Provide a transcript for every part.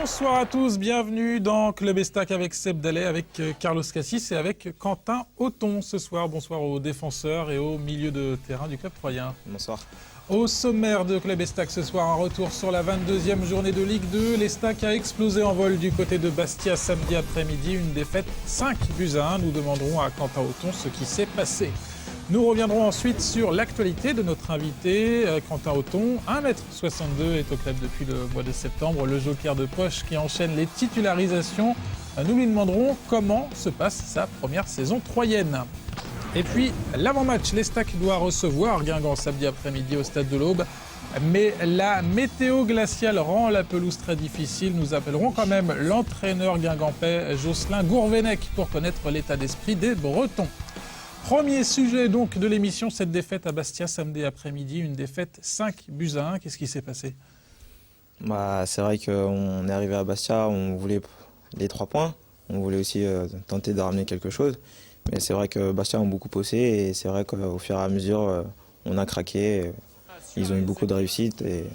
Bonsoir à tous, bienvenue dans Club Estac avec Seb Dallet, avec Carlos Cassis et avec Quentin Auton ce soir. Bonsoir aux défenseurs et au milieu de terrain du club troyen. Bonsoir. Au sommaire de Club Estac ce soir, un retour sur la 22e journée de Ligue 2. L'Estac a explosé en vol du côté de Bastia samedi après-midi, une défaite 5-1. Nous demanderons à Quentin Auton ce qui s'est passé. Nous reviendrons ensuite sur l'actualité de notre invité, Quentin Auton. 1m62 est au club depuis le mois de septembre, le joker de poche qui enchaîne les titularisations. Nous lui demanderons comment se passe sa première saison troyenne. Et puis, l'avant-match, l'Estac doit recevoir Guingamp samedi après-midi au stade de l'Aube. Mais la météo glaciale rend la pelouse très difficile. Nous appellerons quand même l'entraîneur guingampais Jocelyn Gourvenec pour connaître l'état d'esprit des Bretons. Premier sujet donc de l'émission, cette défaite à Bastia samedi après-midi, une défaite 5-1. Qu'est-ce qui s'est passé ? C'est vrai qu'on est arrivé à Bastia, on voulait les 3 points, on voulait aussi tenter de ramener quelque chose. Mais c'est vrai que Bastia ont beaucoup poussé et c'est vrai qu'au fur et à mesure, on a craqué. Ils ont eu beaucoup de réussite et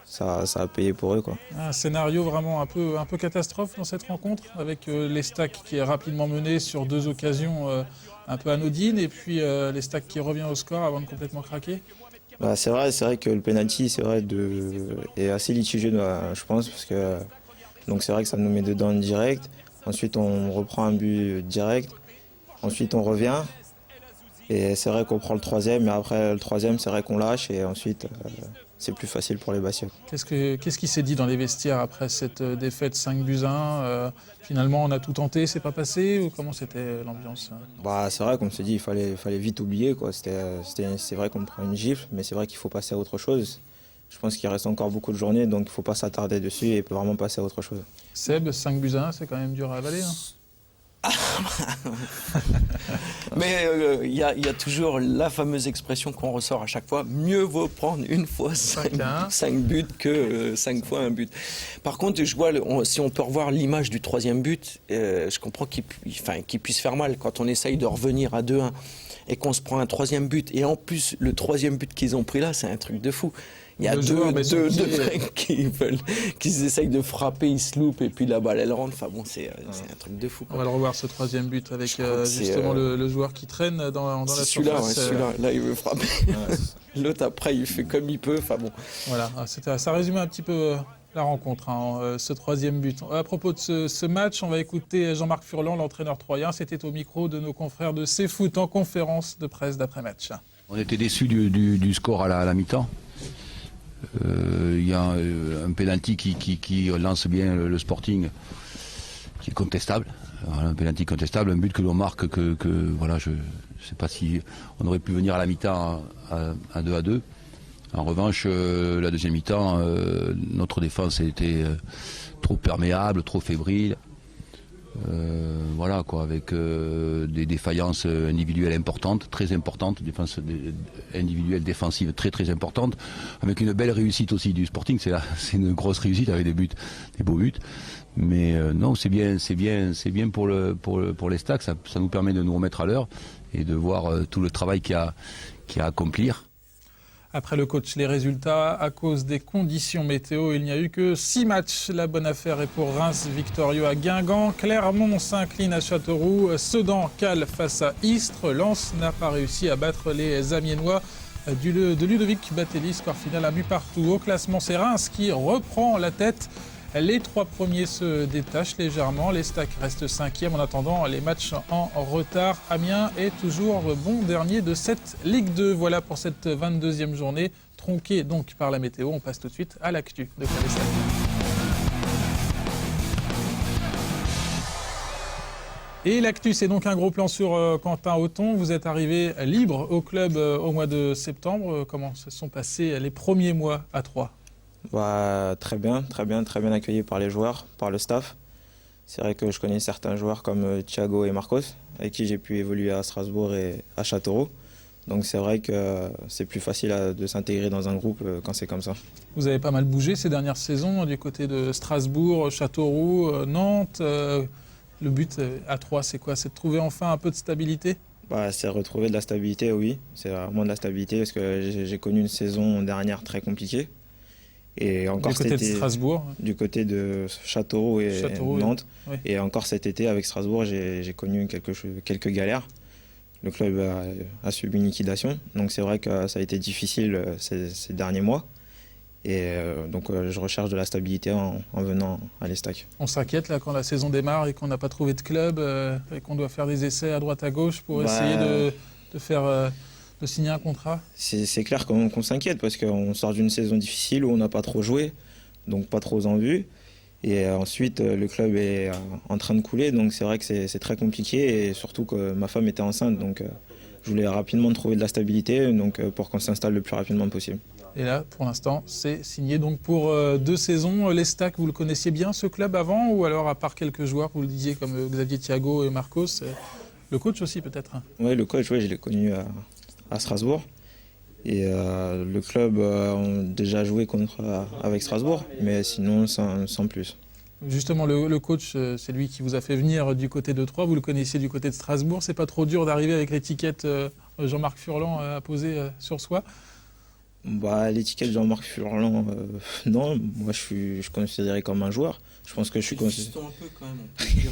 ça a payé pour eux, quoi. Un scénario vraiment un peu catastrophe dans cette rencontre, avec l'Estac qui est rapidement mené sur 2 occasions un peu anodines et puis l'Estac qui revient au score avant de complètement craquer. C'est vrai que le penalty est assez litigieux, je pense, parce que donc c'est vrai que ça nous met dedans direct. Ensuite, on reprend un but direct. Ensuite, on revient. Et c'est vrai qu'on prend le 3e, mais après le 3e, c'est vrai qu'on lâche et ensuite c'est plus facile pour les Bastiais. Qu'est-ce qui s'est dit dans les vestiaires après cette défaite 5-1 Finalement, on a tout tenté, c'est pas passé ou comment c'était l'ambiance ? C'est vrai, comme on s'est dit, il fallait vite oublier, quoi. C'est vrai qu'on prend une gifle, mais c'est vrai qu'il faut passer à autre chose. Je pense qu'il reste encore beaucoup de journées, donc il ne faut pas s'attarder dessus et vraiment passer à autre chose. Seb, 5-1, c'est quand même dur à avaler. Mais il y a toujours la fameuse expression qu'on ressort à chaque fois, mieux vaut prendre une fois 5 buts que 5 fois un but. Par contre, je vois, si on peut revoir l'image du 3e but, je comprends qu'il puisse faire mal quand on essaye de revenir à 2-1 et qu'on se prend un 3e but. Et en plus, le 3e but qu'ils ont pris là, c'est un truc de fou. Il y a deux mecs qui essayent de frapper, ils se loupent et puis la balle elle rentre. Enfin bon, c'est un truc de fou, quoi. On va le revoir ce 3e but avec justement le joueur qui traîne dans la surface. Celui-là, là il veut frapper. L'autre après il fait comme il peut. Enfin bon. Voilà, ça résume un petit peu la rencontre, ce 3e but. À propos de ce match, on va écouter Jean-Marc Furlan, l'entraîneur troyen. C'était au micro de nos confrères de CFoot en conférence de presse d'après-match. On était déçus du score à la mi-temps. Il y a un penalty qui lance bien le Sporting, qui est contestable. Voilà, un penalty contestable, un but que l'on marque voilà, je ne sais pas si on aurait pu venir à la mi-temps à 2-2. En revanche, la deuxième mi-temps, notre défense était trop perméable, trop fébrile. Voilà quoi, avec des défaillances individuelles importantes, très importantes, défense individuelle défensive très très importante, avec une belle réussite aussi du Sporting. C'est une grosse réussite avec des beaux buts. Mais non, c'est bien pour l'Estac, ça nous permet de nous remettre à l'heure et de voir tout le travail qu'il y a à accomplir. Après le coach, les résultats, à cause des conditions météo, il n'y a eu que 6 matchs. La bonne affaire est pour Reims, victorieux à Guingamp. Clermont s'incline à Châteauroux. Sedan cale face à Istres. Lens n'a pas réussi à battre les Amiénois de Ludovic Batelli. Score final à but partout. Au classement, c'est Reims qui reprend la tête. Les 3 premiers se détachent légèrement. L'Estac reste 5e. En attendant, les matchs en retard. Amiens est toujours bon dernier de cette Ligue 2. Voilà pour cette 22e journée, tronquée donc par la météo. On passe tout de suite à l'actu de Club Estac. Et l'actu, c'est donc un gros plan sur Quentin Auton. Vous êtes arrivé libre au club au mois de septembre. Comment se sont passés les premiers mois à Troyes ? Très bien accueilli par les joueurs, par le staff. C'est vrai que je connais certains joueurs comme Thiago et Marcos, avec qui j'ai pu évoluer à Strasbourg et à Châteauroux. Donc c'est vrai que c'est plus facile de s'intégrer dans un groupe quand c'est comme ça. Vous avez pas mal bougé ces dernières saisons du côté de Strasbourg, Châteauroux, Nantes. Le but à Troyes, c'est quoi ? C'est de trouver enfin un peu de stabilité ? C'est retrouver de la stabilité, oui. C'est vraiment de la stabilité parce que j'ai connu une saison dernière très compliquée. Et encore du côté cet de été, Strasbourg. du côté de Châteauroux et Nantes. Oui. Et encore cet été avec Strasbourg, j'ai connu quelques galères. Le club a subi une liquidation, donc c'est vrai que ça a été difficile ces derniers mois. Et donc je recherche de la stabilité en venant à l'Estac. On s'inquiète là quand la saison démarre et qu'on n'a pas trouvé de club et qu'on doit faire des essais à droite à gauche pour essayer de signer un contrat. C'est clair qu'on s'inquiète parce qu'on sort d'une saison difficile où on n'a pas trop joué, donc pas trop en vue. Et ensuite le club est en train de couler, donc c'est vrai que c'est très compliqué et surtout que ma femme était enceinte, donc je voulais rapidement trouver de la stabilité donc, pour qu'on s'installe le plus rapidement possible. Et là, pour l'instant, c'est signé donc pour 2 saisons. L'Estac, vous le connaissiez bien ce club avant ou alors à part quelques joueurs, vous le disiez comme Xavier Thiago et Marcos, le coach aussi peut-être? Oui, le coach, je l'ai connu à Strasbourg. Et le club a déjà joué avec Strasbourg, mais sinon sans plus. Justement, le coach, c'est lui qui vous a fait venir du côté de Troyes. Vous le connaissiez du côté de Strasbourg. C'est pas trop dur d'arriver avec l'étiquette Jean-Marc Furlan à poser sur soi? L'étiquette Jean-Marc Furlan, non. Moi, je suis considéré comme un joueur. Je pense que je suis un peu quand même, on peut dire.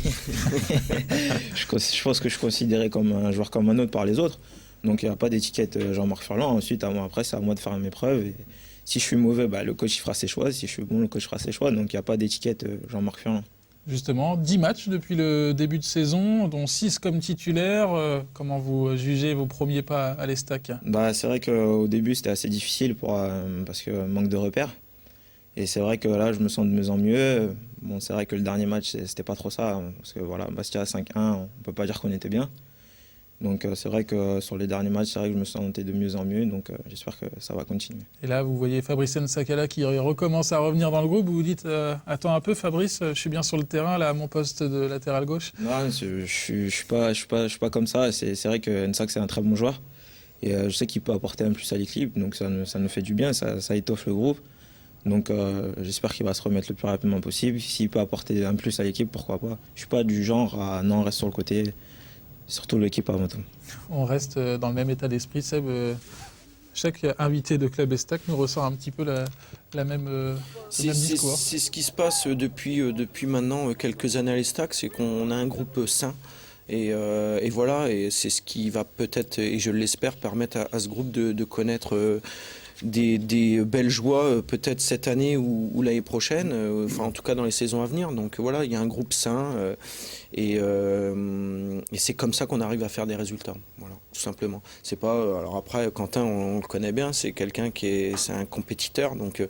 je pense que je suis considéré comme un joueur comme un autre par les autres. Donc il n'y a pas d'étiquette Jean-Marc Furlan. Ensuite, après, c'est à moi de faire mes preuves. Et si je suis mauvais, le coach il fera ses choix. Si je suis bon, le coach fera ses choix. Donc il n'y a pas d'étiquette Jean-Marc Furlan. Justement, 10 matchs depuis le début de saison, dont 6 comme titulaire. Comment vous jugez vos premiers pas à l'Estac? C'est vrai qu'au début, c'était assez difficile parce que manque de repères. Et c'est vrai que là, je me sens de mieux en mieux. Bon, c'est vrai que le dernier match, c'était pas trop ça. Parce que voilà, Bastia 5-1, on peut pas dire qu'on était bien. Donc c'est vrai que sur les derniers matchs, c'est vrai que je me sentais de mieux en mieux, donc j'espère que ça va continuer. Et là, vous voyez Fabrice Nsakala qui recommence à revenir dans le groupe, vous vous dites attends un peu Fabrice, je suis bien sur le terrain là à mon poste de latéral gauche. Non, je suis pas comme ça. C'est vrai que Nsak c'est un très bon joueur et je sais qu'il peut apporter un plus à l'équipe, donc ça nous fait du bien, ça étoffe le groupe. Donc j'espère qu'il va se remettre le plus rapidement possible. S'il peut apporter un plus à l'équipe, pourquoi pas. Je suis pas du genre à non, reste sur le côté. Surtout l'équipe avant tout. On reste dans le même état d'esprit, Seb. Chaque invité de Club Estac nous ressort un petit peu le même discours. C'est ce qui se passe depuis maintenant quelques années à l'Estac, c'est qu'on a un groupe sain. Et voilà, et c'est ce qui va peut-être, et je l'espère, permettre à ce groupe de connaître des belles joies peut-être cette année ou l'année prochaine, enfin en tout cas dans les saisons à venir. Donc voilà, il y a un groupe sain et c'est comme ça qu'on arrive à faire des résultats. Voilà, tout simplement. C'est pas alors après Quentin, on le connaît bien, c'est quelqu'un c'est un compétiteur, donc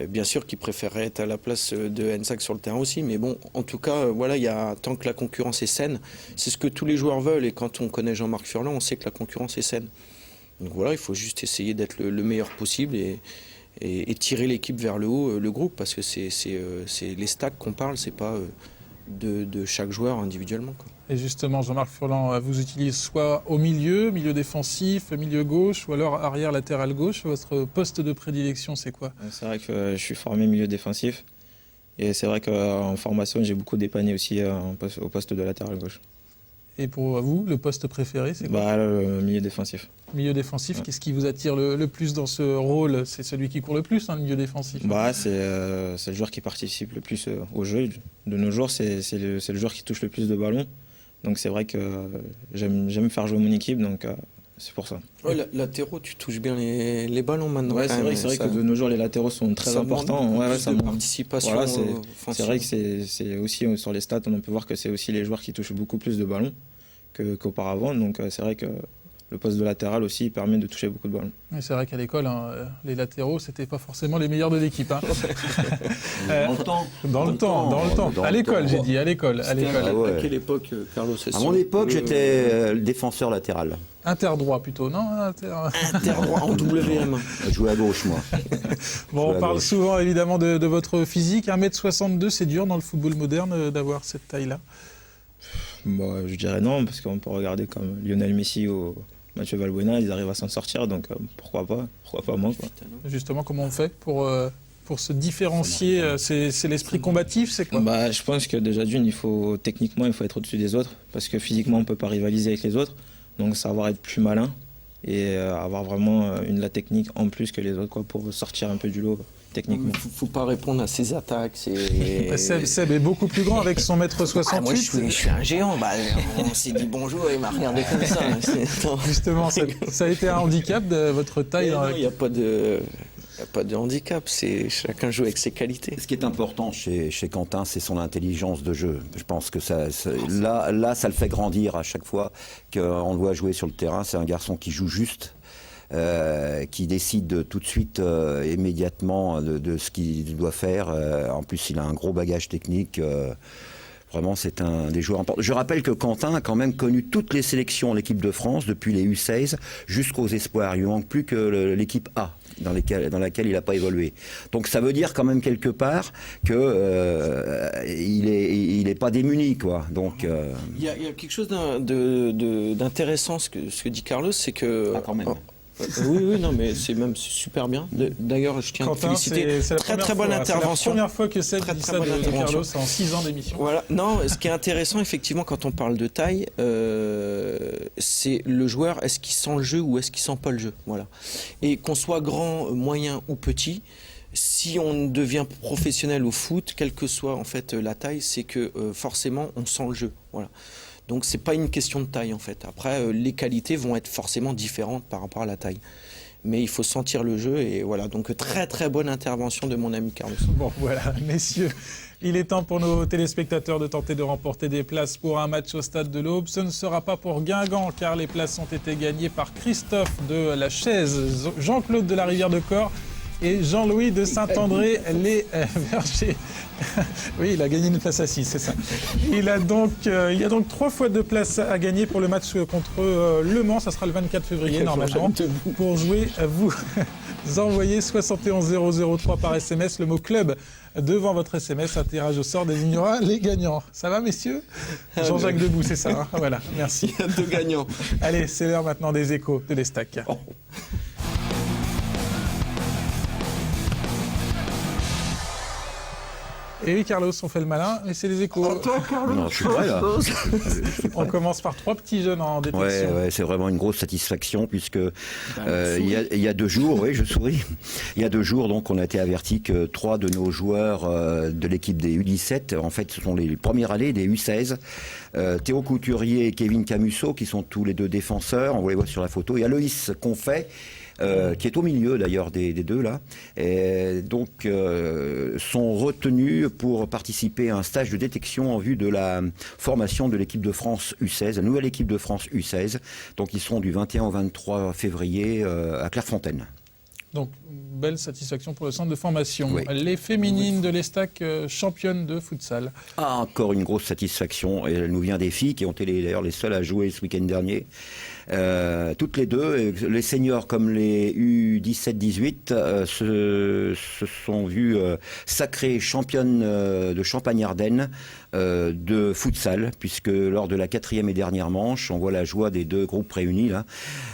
bien sûr qu'il préférerait être à la place de Nsak sur le terrain aussi, mais bon, en tout cas, voilà, tant que la concurrence est saine, c'est ce que tous les joueurs veulent, et quand on connaît Jean-Marc Furlan, on sait que la concurrence est saine. Donc voilà, il faut juste essayer d'être le meilleur possible et tirer l'équipe vers le haut, le groupe, parce que c'est les stacks qu'on parle, c'est pas de chaque joueur individuellement, quoi. Et justement, Jean-Marc Furlan vous utilise soit au milieu défensif, milieu gauche, ou alors arrière latéral gauche. Votre poste de prédilection, c'est quoi? C'est vrai que je suis formé milieu défensif. Et c'est vrai qu'en formation, j'ai beaucoup dépanné aussi au poste de latéral gauche. Et pour vous, le poste préféré, c'est quoi? Le milieu défensif. Milieu défensif, ouais. Qu'est-ce qui vous attire le plus dans ce rôle? C'est celui qui court le plus, le milieu défensif. C'est le joueur qui participe le plus au jeu. De nos jours, c'est le joueur qui touche le plus de ballons. Donc c'est vrai que j'aime faire jouer mon équipe, donc c'est pour ça. Ouais, latéraux, tu touches bien les ballons maintenant. Ouais, c'est vrai que de nos jours, les latéraux sont très importants. Ça de participation. Voilà, c'est vrai que c'est aussi sur les stats, on peut voir que c'est aussi les joueurs qui touchent beaucoup plus de ballons qu'auparavant. Donc c'est vrai que le poste de latéral aussi permet de toucher beaucoup de ballons. Et c'est vrai qu'à l'école, les latéraux, c'était pas forcément les meilleurs de l'équipe. Dans le temps. À l'école, j'ai dit, à l'école. À quelle époque, Carlos? À mon époque, j'étais le défenseur latéral. Interdroit plutôt, non? Interdroit en WM. Je jouais à gauche, moi. Bon, on parle souvent évidemment de votre physique. 1m62, c'est dur dans le football moderne d'avoir cette taille-là? Je dirais non, parce qu'on peut regarder comme Lionel Messi ou Mathieu Valbuena, ils arrivent à s'en sortir, donc pourquoi pas moi, quoi. Justement, comment on fait pour se différencier? C'est l'esprit combatif, c'est quoi? Je pense que déjà techniquement, il faut être au-dessus des autres, parce que physiquement, on ne peut pas rivaliser avec les autres. Donc savoir être plus malin et avoir vraiment la technique en plus que les autres, quoi, pour sortir un peu du lot techniquement. Faut pas répondre à ses attaques. Seb est beaucoup plus grand avec son mètre 68. Moi, je suis un géant. On s'est dit bonjour et il m'a regardé comme ça. Justement, ça a été un handicap de votre taille. Il n'y a pas de handicap, chacun joue avec ses qualités. Ce qui est important chez Quentin, c'est son intelligence de jeu. Je pense que ça le fait grandir à chaque fois qu'on le voit jouer sur le terrain. C'est un garçon qui joue juste. Qui décide tout de suite, immédiatement, de ce qu'il doit faire. En plus, il a un gros bagage technique. Vraiment, c'est un des joueurs importants. Je rappelle que Quentin a quand même connu toutes les sélections en équipe de France, depuis les U16 jusqu'aux espoirs. Il ne manque plus que l'équipe A, dans laquelle il n'a pas évolué. Donc ça veut dire quand même quelque part qu'il n'est pas démuni, quoi. Donc, il y a quelque chose d'intéressant, ce que dit Carlos, c'est que... quand même. Oui, non, mais c'est super bien. D'ailleurs, je tiens à te féliciter. C'est très bonne intervention. C'est la première fois que Seb dit ça de Carlos en 6 ans d'émission. Voilà. Non, ce qui est intéressant, effectivement, quand on parle de taille, c'est le joueur, est-ce qu'il sent le jeu ou est-ce qu'il sent pas le jeu. Voilà. Et qu'on soit grand, moyen ou petit, si on devient professionnel au foot, quelle que soit en fait la taille, c'est que forcément on sent le jeu. Voilà. Donc c'est pas une question de taille en fait. Après les qualités vont être forcément différentes par rapport à la taille. Mais il faut sentir le jeu et voilà. Donc très bonne intervention de mon ami Carlos. Bon voilà, messieurs, il est temps pour nos téléspectateurs de tenter de remporter des places pour un match au Stade de l'Aube. Ce ne sera pas pour Guingamp car les places ont été gagnées par Christophe de la Chaise, Jean-Claude de la Rivière de Corps et Jean-Louis de Saint-André-les-Vergers. Oui, il a gagné une place assise, c'est ça. Il y a donc 3 fois 2 places à gagner pour le match contre Le Mans. Ça sera le 24 février, normalement. Pour jouer, vous envoyez 71003 par SMS, le mot club devant votre SMS. Un tirage au sort désignera les gagnants. Ça va, messieurs? Jean-Jacques Debout, c'est ça, hein. Voilà, merci. Il y a 2 gagnants. Allez, c'est l'heure maintenant des échos de l'Estac. Oh. Et oui, Carlos, on fait le malin, mais c'est les échos. Non, je suis prêt, là. On commence par 3 petits jeunes en détection. Ouais, c'est vraiment une grosse satisfaction puisque il y a 2 jours, oui, je souris. Il y a 2 jours, donc, on a été averti que 3 de nos joueurs de l'équipe des U17, en fait, ce sont les premières allées des U16. Théo Couturier et Kevin Camusso, qui sont tous les 2 défenseurs, on vous les voit sur la photo, et Aloïs Confet, qui est au milieu d'ailleurs des 2 là, et donc sont retenus pour participer à un stage de détection en vue de la formation de l'équipe de France U16, la nouvelle équipe de France U16. Donc ils seront du 21 au 23 février à Clairefontaine. Donc, belle satisfaction pour le centre de formation. Oui. Les féminines de l'Estac, championnes de futsal. Ah, encore une grosse satisfaction, et elle nous vient des filles qui ont été d'ailleurs les seules à jouer ce week-end dernier. Toutes les 2, les seniors comme les U17-18, se sont vues sacrées championnes de Champagne-Ardenne de futsal, puisque lors de la 4e et dernière manche, on voit la joie des 2 groupes réunis là,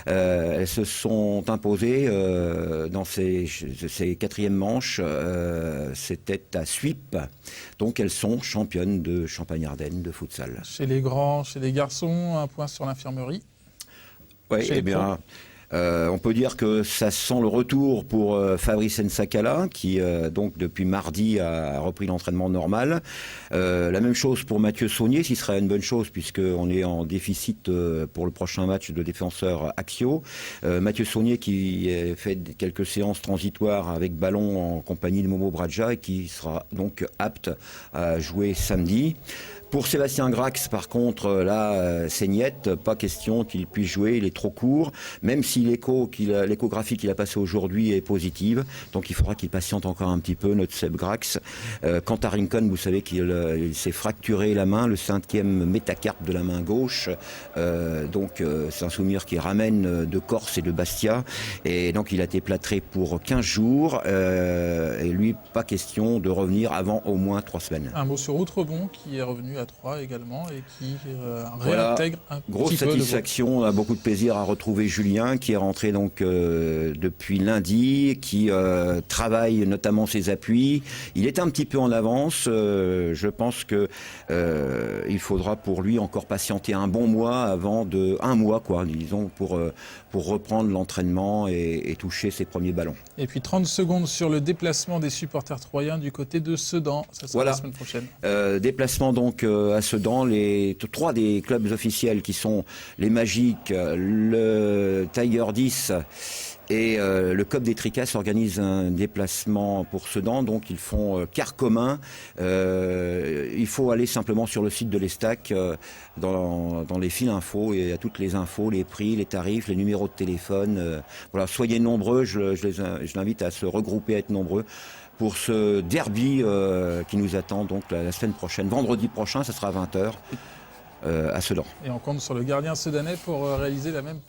elles se sont imposées dans ces 4e manches, c'était à Suippes, donc elles sont championnes de Champagne-Ardenne de futsal. Chez les grands, chez les garçons, un point sur l'infirmerie. Oui, eh bien, on peut dire que ça sent le retour pour Fabrice Nsakala, qui donc depuis mardi a repris l'entraînement normal. La même chose pour Mathieu Saunier, ce qui serait une bonne chose puisqu'on est en déficit pour le prochain match de défenseur Axio. Mathieu Saunier qui fait quelques séances transitoires avec ballon en compagnie de Momo Bradja et qui sera donc apte à jouer samedi. Pour Sébastien Grax, par contre, là, c'est niette, pas question qu'il puisse jouer, il est trop court, même si l'échographie qu'il a passée aujourd'hui est positive, donc il faudra qu'il patiente encore un petit peu, notre Seb Grax. Quant à Rincon, vous savez qu'il s'est fracturé la main, le 5e métacarpe de la main gauche, donc c'est un souvenir qui ramène de Corse et de Bastia, et donc il a été plâtré pour 15 jours, et lui, pas question de revenir avant au moins 3 semaines. Un mot sur Outrebon qui est revenu à 3 également et qui Voilà, réintègre un grosse petit peu le satisfaction, on a beaucoup de plaisir à retrouver Julien qui est rentré donc depuis lundi, qui travaille notamment ses appuis. Il est un petit peu en avance, je pense que il faudra pour lui encore patienter un bon mois un mois quoi, disons pour reprendre l'entraînement et toucher ses premiers ballons. Et puis 30 secondes sur le déplacement des supporters troyens du côté de Sedan, ça sera la semaine prochaine. Déplacement donc à Sedan, les 3 des clubs officiels qui sont les Magiques, le Tiger 10 et le COP des Tricasses organisent un déplacement pour Sedan, donc ils font quart commun. Il faut aller simplement sur le site de l'Estac, dans les fils infos, et il y a toutes les infos, les prix, les tarifs, les numéros de téléphone. Voilà, soyez nombreux, je l'invite à se regrouper, à être nombreux pour ce derby qui nous attend donc la semaine prochaine. Vendredi prochain, ça sera à 20h. À Sedan. Et on compte sur le gardien sedanais pour réaliser la même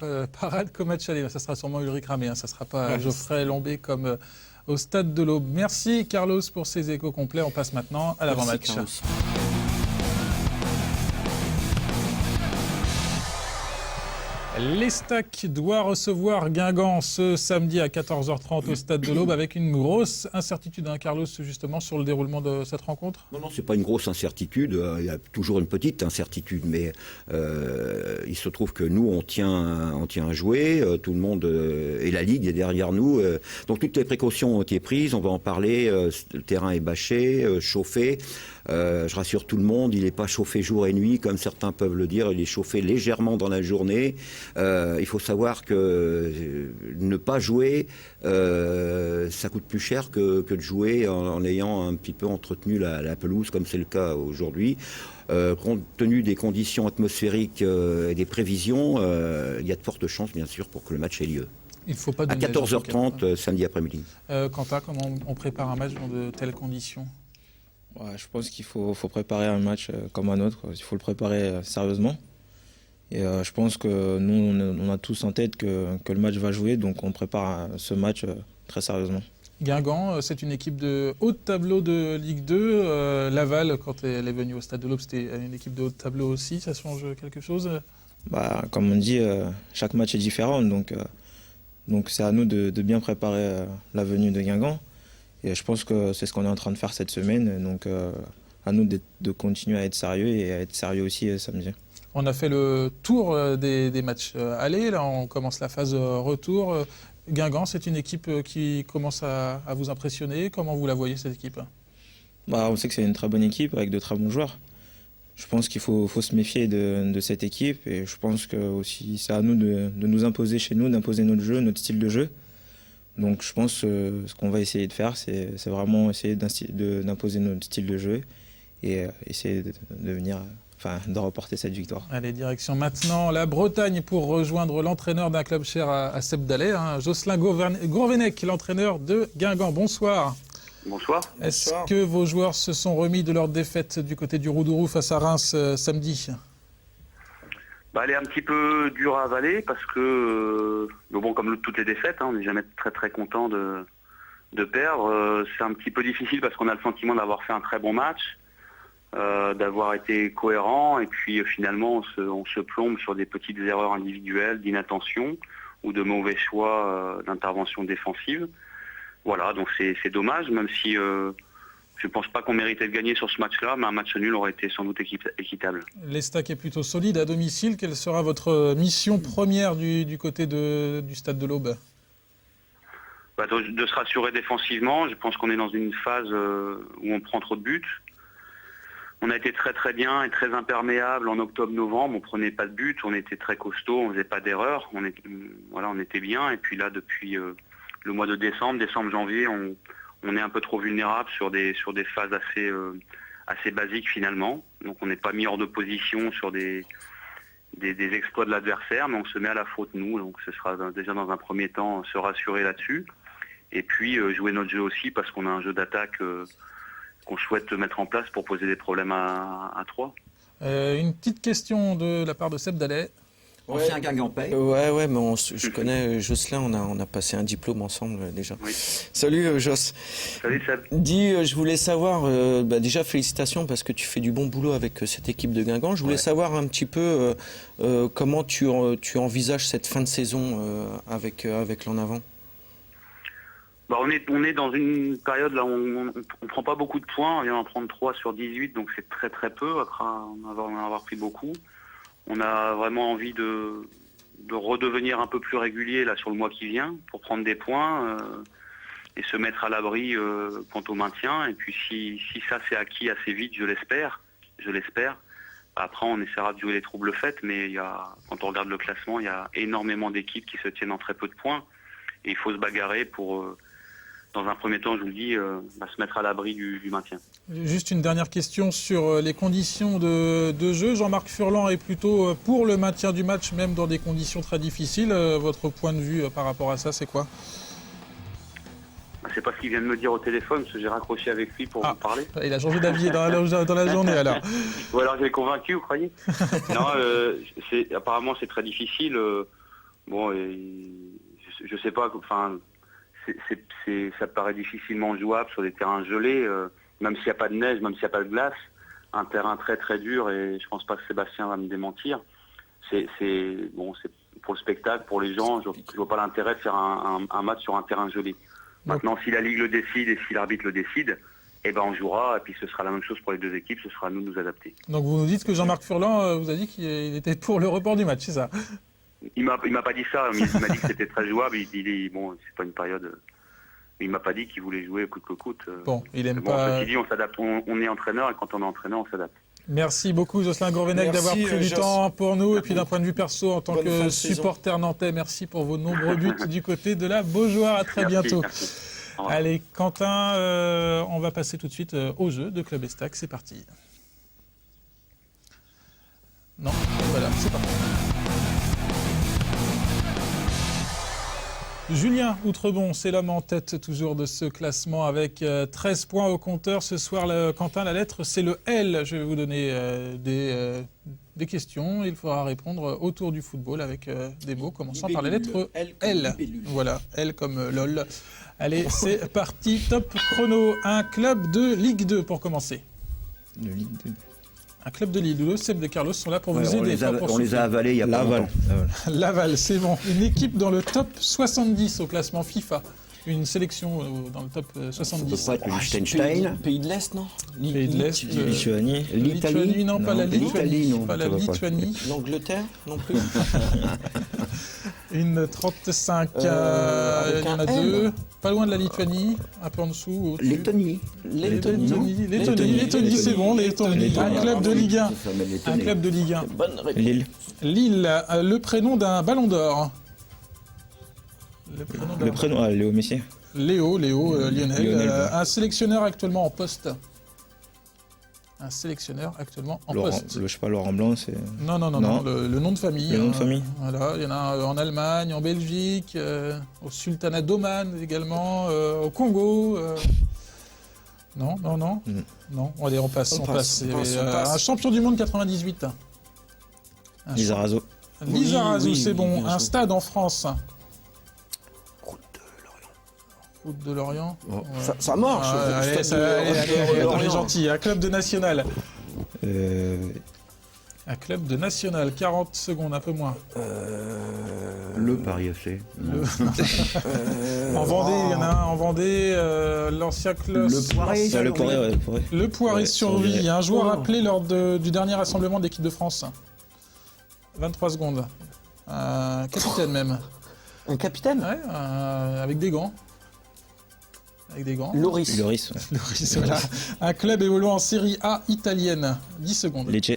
parade qu'au match aller. Ça sera sûrement Ulrich Ramé, ça ne sera pas Geoffrey Lombé comme au Stade de l'Aube. Merci Carlos pour ces échos complets. On passe maintenant à l'avant-match. L'Estac doit recevoir Guingamp ce samedi à 14h30 au Stade de l'Aube avec une grosse incertitude, Carlos, justement, sur le déroulement de cette rencontre. Non, c'est pas une grosse incertitude. Il y a toujours une petite incertitude, mais il se trouve que nous, on tient à jouer. Tout le monde et la Ligue est derrière nous. Donc toutes les précautions ont été prises. On va en parler. Le terrain est bâché, chauffé. Je rassure tout le monde, il n'est pas chauffé jour et nuit, comme certains peuvent le dire. Il est chauffé légèrement dans la journée. Il faut savoir que ne pas jouer, ça coûte plus cher que de jouer en ayant un petit peu entretenu la pelouse, comme c'est le cas aujourd'hui. Compte tenu des conditions atmosphériques et des prévisions, il y a de fortes chances, bien sûr, pour que le match ait lieu. Il faut pas à 14h30 samedi après-midi. Quentin, comment on prépare un match dans de telles conditions ? Ouais, je pense qu'il faut préparer un match comme un autre. Il faut le préparer sérieusement. Et je pense que nous, on a tous en tête que le match va jouer, donc on prépare ce match très sérieusement. Guingamp, c'est une équipe de haut de tableau de Ligue 2. Laval, quand elle est venue au Stade de l'Aube, c'était une équipe de haut de tableau aussi. Ça change quelque chose ? Comme on dit, chaque match est différent. Donc c'est à nous de bien préparer la venue de Guingamp. Et je pense que c'est ce qu'on est en train de faire cette semaine. Donc à nous de continuer à être sérieux et à être sérieux aussi samedi. On a fait le tour des matchs allés. Là, on commence la phase retour. Guingamp, c'est une équipe qui commence à vous impressionner. Comment vous la voyez, cette équipe ? On sait que c'est une très bonne équipe avec de très bons joueurs. Je pense qu'il faut se méfier de cette équipe. Et je pense que aussi c'est à nous de nous imposer chez nous, d'imposer notre jeu, notre style de jeu. Donc je pense que ce qu'on va essayer de faire, c'est vraiment essayer d'imposer notre style de jeu et essayer de remporter cette victoire. Allez, direction maintenant la Bretagne pour rejoindre l'entraîneur d'un club cher à Seb Dallet, Jocelyn Gourvenec, l'entraîneur de Guingamp. Bonsoir. Bonsoir. Est-ce que vos joueurs se sont remis de leur défaite du côté du Roudourou face à Reims samedi ? Elle est un petit peu dure à avaler parce que, comme toutes les défaites, on n'est jamais très très content de perdre. C'est un petit peu difficile parce qu'on a le sentiment d'avoir fait un très bon match, d'avoir été cohérent, et puis finalement on se plombe sur des petites erreurs individuelles, d'inattention ou de mauvais choix d'intervention défensive. Voilà, donc c'est dommage, même si je ne pense pas qu'on méritait de gagner sur ce match-là, mais un match nul aurait été sans doute équitable. L'Estac est plutôt solide à domicile. Quelle sera votre mission première du côté du Stade de l'Aube ? De se rassurer défensivement. Je pense qu'on est dans une phase où on prend trop de buts. On a été très très bien et très imperméable en octobre-novembre. On ne prenait pas de buts, on était très costaud, on ne faisait pas d'erreurs. On était bien. Et puis là, depuis le mois de décembre-janvier, on est un peu trop vulnérable sur des phases assez basiques finalement. Donc on n'est pas mis hors de position sur des exploits de l'adversaire, mais on se met à la faute nous. Donc ce sera déjà dans un premier temps se rassurer là-dessus. Et puis jouer notre jeu aussi parce qu'on a un jeu d'attaque qu'on souhaite mettre en place pour poser des problèmes à 3. Une petite question de la part de Seb Dallet. Ancien Guingampais. Ouais, mais je connais Jocelyn, on a passé un diplôme ensemble déjà. Oui. Salut Joss. Salut Seb. Dis, je voulais savoir, déjà félicitations parce que tu fais du bon boulot avec cette équipe de Guingamp. Je voulais savoir un petit peu comment tu envisages cette fin de saison avec l'en avant. Bah, on est dans une période là où on prend pas beaucoup de points, on vient d'en prendre 3 sur 18, donc c'est très très peu après en avoir pris beaucoup. On a vraiment envie de redevenir un peu plus régulier là sur le mois qui vient pour prendre des points et se mettre à l'abri quant au maintien. Et puis si ça c'est acquis assez vite, je l'espère. Après on essaiera de jouer les troubles faits, mais quand on regarde le classement, il y a énormément d'équipes qui se tiennent en très peu de points. Et il faut se bagarrer pour, dans un premier temps, je vous le dis, se mettre à l'abri du maintien. Juste une dernière question sur les conditions de jeu. Jean-Marc Furlan est plutôt pour le maintien du match, même dans des conditions très difficiles. Votre point de vue par rapport à ça, c'est quoi ? C'est pas ce qu'il vient de me dire au téléphone, parce que j'ai raccroché avec lui pour vous parler. Il a changé d'avis dans la journée alors. Ou alors je l'ai convaincu, vous croyez ? Non, apparemment c'est très difficile. Je sais pas, enfin, ça paraît difficilement jouable sur des terrains gelés, même s'il n'y a pas de neige, même s'il n'y a pas de glace. Un terrain très très dur, et je pense pas que Sébastien va me démentir. C'est pour le spectacle, pour les gens, je vois pas l'intérêt de faire un match sur un terrain gelé. Maintenant, si la Ligue le décide et si l'arbitre le décide, on jouera, et puis ce sera la même chose pour les deux équipes, ce sera à nous de nous adapter. Donc vous nous dites que Jean-Marc Furlan vous a dit qu'il était pour le report du match, c'est ça ? Il m'a pas dit ça, mais il m'a dit que c'était très jouable. Il dit c'est pas une période. Il m'a pas dit qu'il voulait jouer coûte que coûte. Bon, il aime pas. Ceci dit, on s'adapte. On est entraîneur, et quand on est entraîneur, on s'adapte. Merci beaucoup Jocelyn Gourvenec d'avoir pris du temps pour nous, et puis d'un point de vue perso en tant que supporter nantais, merci pour vos nombreux buts du côté de la Beaujoire. À très bientôt. Merci. Allez Quentin, on va passer tout de suite au jeu de Club Estac, c'est parti. Non, voilà, c'est parti. Julien Outrebon, c'est l'homme en tête toujours de ce classement avec 13 points au compteur. Ce soir, Quentin, la lettre, c'est le L. Je vais vous donner des questions. Il faudra répondre autour du football avec des mots commençant par la lettre L. Voilà, L comme LOL. Allez, c'est parti. Top chrono. Un club de Ligue 2 pour commencer. De Ligue 2. Un club de Ligue 2. Seb et Carlos sont là pour vous aider. On les a avalés il y a pas longtemps. Laval, c'est bon. Une équipe dans le top 70 au classement FIFA. Une sélection dans le top 70. Ça peut pas être Liechtenstein. Pays de l'Est, non ? Pays de l'Est. Lituanie. Lituanie, non, pas la Lituanie. Non, pas la Lituanie. L'Angleterre, non plus. Une 35. Il y en a deux. Pas loin de la Lituanie. Un peu en dessous. Lettonie. Lettonie, c'est bon. Lettonie. Un club de Ligue 1. Un club de Ligue 1. Lille. Lille. Le prénom d'un ballon d'or. Le prénom, Léo Messi. Léo, Lionel. Un sélectionneur actuellement en poste. Un sélectionneur actuellement en poste. Je sais pas, Laurent Blanc, c'est... Non, le nom de famille. Le nom de famille. Voilà, il y en a en Allemagne, en Belgique, au Sultanat d'Oman également, au Congo. Non. Allez, on passe. Un champion du monde 98. Lizarazo. Lizarazo, c'est bon. Un stade en France. Route de Lorient. Oh. Ouais. Ça marche. Allez, on est gentil. Un club de national. Un club de national. 40 secondes, un peu moins. Le Paris FC. En Vendée, il y en a un. En Vendée, l'ancien club. Le Poiré survit. Il y a un joueur appelé lors du dernier rassemblement de l'équipe de France. 23 secondes. Capitaine même. Un capitaine ? Ouais, avec des gants. Loris, voilà. Un club évoluant en Série A italienne. 10 secondes. Lecce.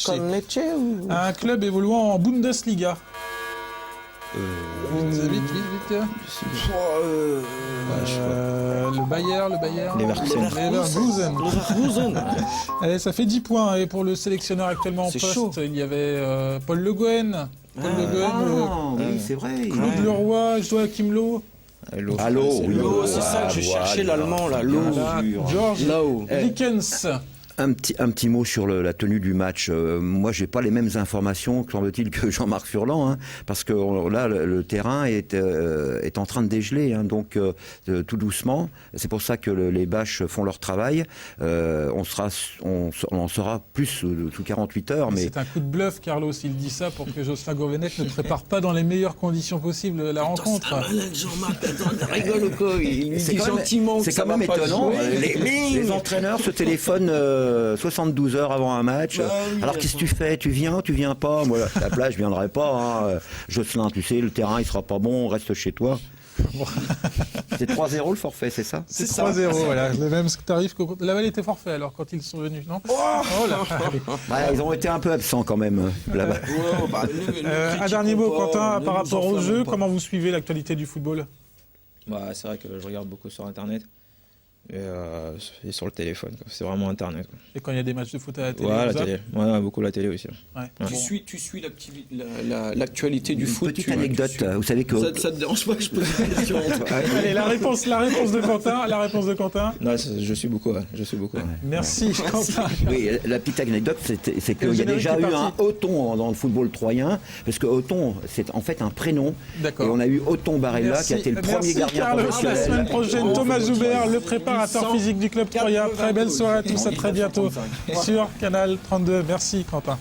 Comme Lecce ou... Un club évoluant en Bundesliga. Vite. Le Bayer. Leverkusen. Allez, ça fait 10 points. Et pour le sélectionneur actuellement en poste, chaud. Il y avait Paul Le Guen. Oui, c'est vrai. Claude Leroy, Joachim Low. Allô, c'est ça que je cherchais, l'allemand, là. Georges Likens. Un petit mot sur la tenue du match. Moi, j'ai pas les mêmes informations, semble-t-il, que Jean-Marc Furlan, hein, parce que là, le terrain est en train de dégeler, hein, donc tout doucement. C'est pour ça que les bâches font leur travail. On en saura plus sous 48 heures. Mais c'est un coup de bluff, Carlos. Il dit ça pour que Jocelyn Gourvenec ne prépare pas dans les meilleures conditions possibles la rencontre. Jean-Marc, rigole ou quoi? Il lui dit gentiment que c'est ça quand va même pas étonnant. jouer. Les entraîneurs se téléphonent 72 heures avant un match. Alors qu'est-ce que tu fais? Tu viens pas? Moi, à ta place, je viendrai pas. Hein. Jocelyn, tu sais, le terrain, il sera pas bon. Reste chez toi. C'est 3-0 le forfait, c'est ça? C'est 3-0, voilà. Le même tarif que Laval était forfait alors quand ils sont venus, non? Oh là. Ils ont été un peu absents quand même là-bas. Un dernier mot, Quentin, par rapport au jeu. Comment vous suivez l'actualité du football? C'est vrai que je regarde beaucoup sur Internet. Et sur le téléphone, quoi. C'est vraiment Internet, quoi. Et quand il y a des matchs de foot à la télé? Ouais, la télé. Ouais, beaucoup la télé aussi. Ouais. Tu suis l'actualité du foot. Petite anecdote, vous savez que... Ça te dérange pas que je pose une question? Allez, la réponse de Quentin. Non, je suis beaucoup. Ouais. Merci, Quentin. Oui, la petite anecdote, c'est qu'il y a déjà eu un Othon dans le football troyen, parce que Othon, c'est en fait un prénom. D'accord. Et on a eu Othon Barella, qui a été le premier gardien Carlos. professionnel. La semaine prochaine, Thomas Joubert, le préparateur physique du club troyen. Très belle soirée à tous, à très bientôt sur Canal 32. Merci, Quentin.